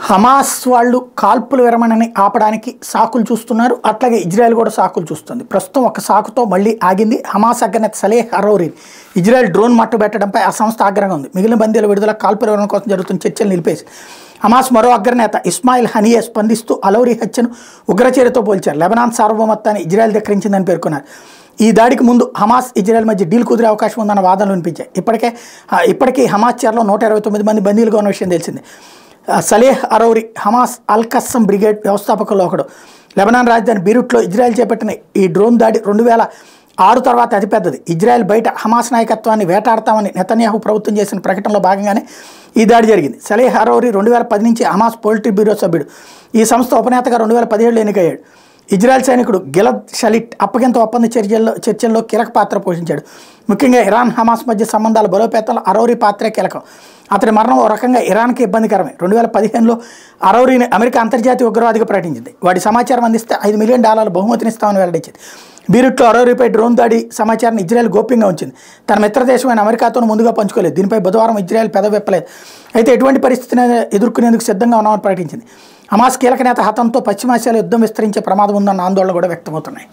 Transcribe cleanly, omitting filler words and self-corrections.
Hamas వాళ్ళు కాల్పుల విరమణని ఆపడానికి సాకులు చూస్తున్నారు. అట్లాగే ఇజ్రాయెల్ కూడా సాకులు చూస్తుంది. ప్రస్తుతం ఒక సాకుతో మళ్ళీ ఆగింది. హమాస్ అగ్రనేత సలేహ్ హరౌరి ఇజ్రాయెల్ డ్రోన్ మట్టుబెట్టడంపై ఆ సంస్థ ఆగ్రహంగా ఉంది. మిగిలిన బందీల విడుదల కాల్పుల విరమణ కోసం జరుగుతున్న చర్చలు నిలిపేసి హమాస్ మరో అగ్రనేత ఇస్మాయిల్ హనియే స్పందిస్తూ అలౌరీ హత్యను ఉగ్రచర్యతో పోల్చారు. లెబనాన్ సార్వభౌమత్వాన్ని ఇజ్రాయెల్ ధిక్కరించిందని పేర్కొన్నారు. ఈ దాడికి ముందు హమాస్ ఇజ్రాయెల్ మధ్య డీల్ కుదిరే అవకాశం ఉందన్న వాదనలు వినిపించాయి. ఇప్పటికీ హమాస్ చెరలో 129 మంది బందీలుగా ఉన్న విషయం తెలిసిందే. సలేహ్ హరౌరి హమాస్ అల్ కస్సం బ్రిగేడ్ వ్యవస్థాపకుల్లో ఒకడు. లెబనాన్ రాజధాని బీరూట్లో ఇజ్రాయెల్ చేపట్టిన ఈ డ్రోన్ దాడి 2006 తర్వాత అతిపెద్దది. ఇజ్రాయెల్ బయట హమాస్ నాయకత్వాన్ని వేటాడతామని నెతన్యాహు ప్రభుత్వం చేసిన ప్రకటనలో భాగంగానే ఈ దాడి జరిగింది. సలేహ్ హరౌరి 2010 నుంచి హమాస్ పొలిటీ బ్యూరో సభ్యుడు. ఈ సంస్థ ఉపనేతగా 2017లో ఎన్నికయ్యాడు. ఇజ్రాయెల్ సైనికుడు గిలద్ షలిట్ అప్పగింత ఒప్పంద చర్చల్లో కీలక పాత్ర పోషించాడు. ముఖ్యంగా ఇరాన్ హమాస్ మధ్య సంబంధాల బలోపేతంలో అరౌరీ పాత్రే కీలకం. అతని మరణం ఓ రకంగా ఇరాన్కి ఇబ్బందికరమే. 2015లో అరౌరీని అమెరికా అంతర్జాతీయ ఉగ్రవాదిగా ప్రకటించింది. వాడి సమాచారం అందిస్తే $5 మిలియన్ బహుమతినిస్తామని వెల్లడించింది. బీరూట్లో అరౌరీపై డ్రోన్ దాడి సమాచారాన్ని ఇజ్రాయెల్ గోప్యంగా ఉంచింది. తన మిత్రదేశమైన అమెరికాతో ముందుగా పంచుకోలేదు. దీనిపై బుధవారం ఇజ్రాయెల్ పెదవిప్పలేదు. అయితే ఎటువంటి పరిస్థితిని ఎదుర్కొనేందుకు సిద్ధంగా ఉన్నామని ప్రకటించింది. హమాస్ కీలక నేత హతంతో పశ్చిమాసియాలో యుద్ధం విస్తరించే ప్రమాదం ఉందన్న ఆందోళన కూడా వ్యక్తమవుతున్నాయి.